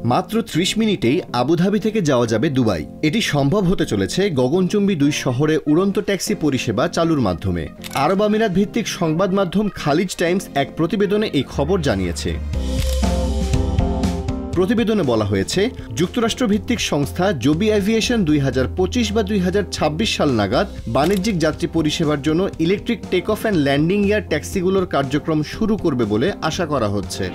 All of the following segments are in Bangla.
মাত্র ৩০ মিনিটেই আবুধাবি থেকে যাওয়া যাবে দুবাই। এটি সম্ভব হতে চলেছে গগনচুম্বী ২ শহরে উড়ন্ত ট্যাক্সি পরিষেবা চালুর মাধ্যমে। আরব আমিরাত ভিত্তিক সংবাদ মাধ্যম খালিজ টাইমস এক প্রতিবেদনে এই খবর জানিয়েছে। প্রতিবেদনে বলা হয়েছে, যুক্তরাষ্ট্রভিত্তিক সংস্থা জবি এভিয়েশন ২০২৫ বা ২০২৬ সাল নাগাদ বাণিজ্যিক যাত্রী পরিষেবার জন্য electric take off and landing air ট্যাক্সিগুলোর কার্যক্রম শুরু করবে বলে আশা করা হচ্ছে।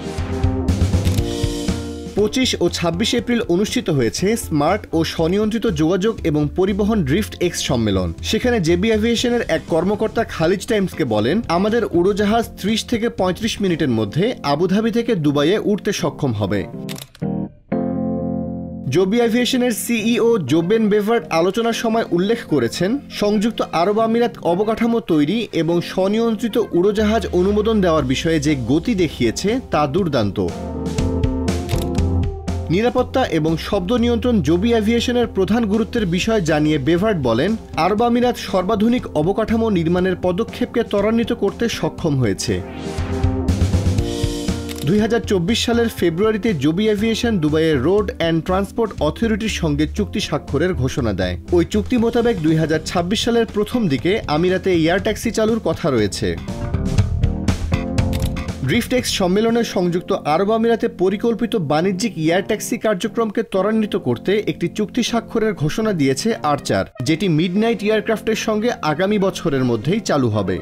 ২৫ ও ২৬ এপ্রিল অনুষ্ঠিত হয়েছে স্মার্ট ও স্বনিয়ন্ত্রিত যোগাযোগ এবং পরিবহন ড্রিফট এক্স সম্মেলন। সেখানে জেবি এভিয়েশনের এক কর্মকর্তা খালিজ টাইমসকে বলেন, আমাদের উড়োজাহাজ ৩০ থেকে ৩৫ মিনিটের মধ্যে আবুধাবি থেকে দুবাইয়ে উঠতে সক্ষম হবে। জবি এভিয়েশনের সিইও জোবেন বেভার্ট আলোচনার সময় উল্লেখ করেছেন, সংযুক্ত আরব আমিরাত অবকাঠামো তৈরি এবং স্বনিয়ন্ত্রিত উড়োজাহাজ অনুমোদন দেওয়ার বিষয়ে যে গতি দেখিয়েছে তা দুর্দান্ত। নিরাপত্তা এবং শব্দ নিয়ন্ত্রণ জবি এভিয়েশনের প্রধান গুরুত্বের বিষয় জানিয়ে বেভার্ট বলেন, আরব আমিরাত সর্বাধুনিক অবকাঠামো নির্মাণের পদক্ষেপকে ত্বরান্বিত করতে সক্ষম হয়েছে। ২০২৪ সালের ফেব্রুয়ারিতে জবি এভিয়েশন দুবাইয়ের রোড অ্যান্ড ট্রান্সপোর্ট অথরিটির সঙ্গে চুক্তি স্বাক্ষরের ঘোষণা দেয়। ওই চুক্তি মোতাবেক ২০২৬ সালের প্রথম দিকে আমিরাতে এয়ার ট্যাক্সি চালুর কথা রয়েছে। ড্রিফটেক্স সম্মেলনে সংযুক্ত আরব আমিরাতে পরিকল্পিত বাণিজ্যিক এয়ার ট্যাক্সি কার্যক্রমকে ত্বরান্বিত করতে একটি চুক্তি স্বাক্ষরের ঘোষণা দিয়েছে আর্চার, যেটি মিডনাইট এয়ারক্রাফটের সঙ্গে আগামী বছরের মধ্যেই চালু হবে।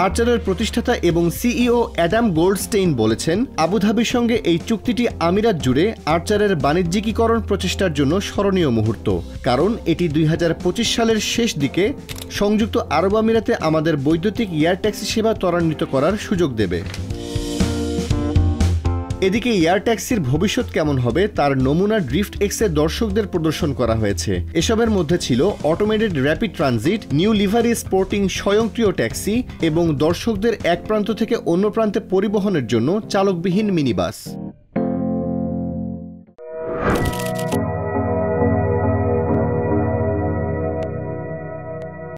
আর্চারের প্রতিষ্ঠাতা এবং সিইও অ্যাডাম গোল্ডস্টেইন বলেছেন, আবুধাবির সঙ্গে এই চুক্তিটি আমিরাত জুড়ে আর্চারের বাণিজ্যিকীকরণ প্রচেষ্টার জন্য স্মরণীয় মুহূর্ত, কারণ এটি ২০২৫ সালের শেষ দিকে সংযুক্ত আরব আমিরাতে আমাদের বৈদ্যুতিক এয়ার ট্যাক্সি সেবা ত্বরান্বিত করার সুযোগ দেবে। এদিকে এয়ার ট্যাক্সির ভবিষ্যৎ কেমন হবে তার নমুনা ড্রিফট এক্সে দর্শকদের প্রদর্শন করা হয়েছে। এসবের মধ্যে ছিল automated rapid transit, new লিভারি sporting স্বয়ংক্রিয় ট্যাক্সি এবং দর্শকদের এক প্রান্ত থেকে অন্য প্রান্তে পরিবহনের জন্য চালকবিহীন মিনিবাস।